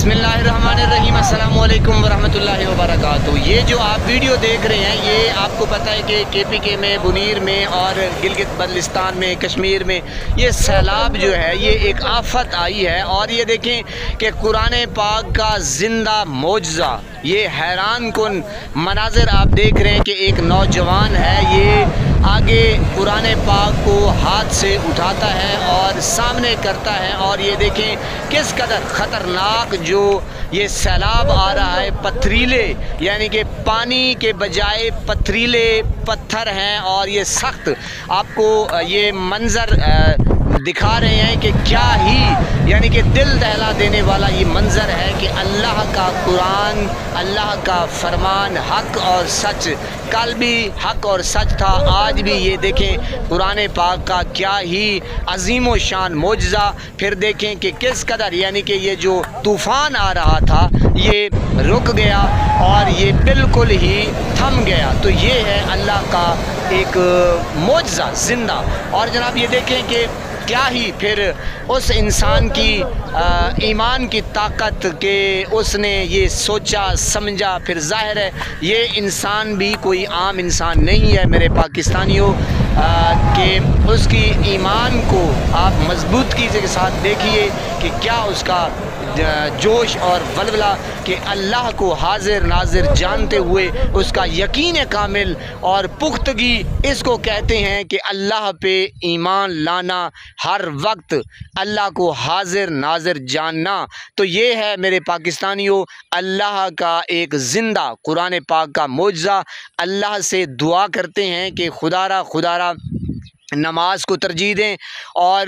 बिस्मिल्लाहिर्रहमानिर्रहीम अस्सलाम वालेकुम वरहमतुल्लाहि वबरकातुहू। ये जो आप वीडियो देख रहे हैं ये आपको पता है कि KPK में, बुनीर में और गिलगित बल्तिस्तान में, कश्मीर में ये सैलाब जो है ये एक आफत आई है। और ये देखें कि कुरान पाक का ज़िंदा मोजज़ा, ये हैरान कुन मनाज़र आप देख रहे हैं कि एक नौजवान है, ये आगे कुरान पाक को हाथ से उठाता है और सामने करता है। और ये देखें किस कदर ख़तरनाक जो ये सैलाब आ रहा है, पथरीले यानी कि पानी के बजाय पथरीले पत्थर हैं। और ये सख्त आपको ये मंज़र दिखा रहे हैं कि क्या ही यानी कि दिल दहला देने वाला ये मंज़र है कि अल्लाह का कुरान, अल्लाह का फरमान हक़ और सच, कल भी हक़ और सच था, आज भी ये देखें कुरान पाक का क्या ही अजीम व शान मोजज़ा। फिर देखें कि किस कदर यानी कि ये जो तूफ़ान आ रहा था ये रुक गया और ये बिल्कुल ही थम गया। तो ये है अल्लाह का एक मोजज़ा ज़िंदा। और जनाब ये देखें कि क्या ही फिर उस इंसान की ईमान की ताकत के उसने ये सोचा समझा। फिर जाहिर है ये इंसान भी कोई आम इंसान नहीं है मेरे पाकिस्तानियों, कि उसकी ईमान को आप मजबूती के साथ देखिए कि क्या उसका जोश और वलवला कि अल्लाह को हाजिर नाजिर जानते हुए उसका यकीन कामिल और पुख्तगी, इसको कहते हैं कि अल्लाह पे ईमान लाना, हर वक्त अल्लाह को हाजिर नाजिर जानना। तो ये है मेरे पाकिस्तानियों अल्लाह का एक ज़िंदा कुरान पाक का मोजज़ा। अल्लाह से दुआ करते हैं कि खुदारा नमाज को तरजीह दें और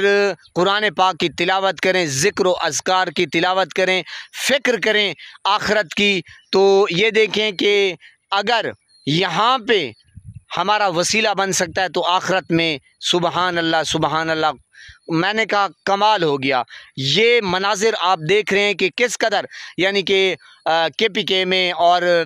कुरान पाक की तिलावत करें, ज़िक्र व अज़कार की तिलावत करें, फ़िक्र करें आखरत की। तो ये देखें कि अगर यहाँ पे हमारा वसीला बन सकता है तो आखरत में सुबहान अल्लाह सुबहान अल्लाह, मैंने कहा कमाल हो गया। ये मनाजिर आप देख रहे हैं कि किस कदर यानी कि KPK में और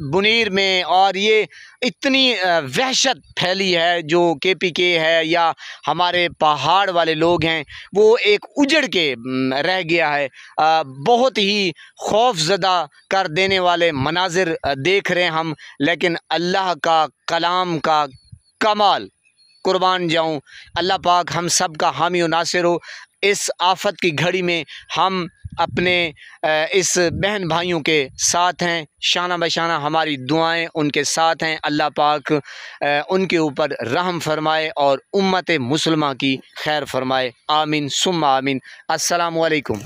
बुनीर में, और ये इतनी वहशत फैली है जो KPK है या हमारे पहाड़ वाले लोग हैं वो एक उजड़ के रह गया है। बहुत ही खौफज़दा कर देने वाले मनाजिर देख रहे हैं हम। लेकिन अल्लाह का कलाम का कमाल, कुर्बान जाऊं, अल्लाह पाक हम सब का हामी और नासिर हो। इस आफत की घड़ी में हम अपने इस बहन भाइयों के साथ हैं, शाना बशाना हमारी दुआएं उनके साथ हैं। अल्लाह पाक उनके ऊपर रहम फरमाए और उम्मत मुसलमा की खैर फरमाए। आमीन सुम्मा आमीन। अस्सलामु अलैकुम।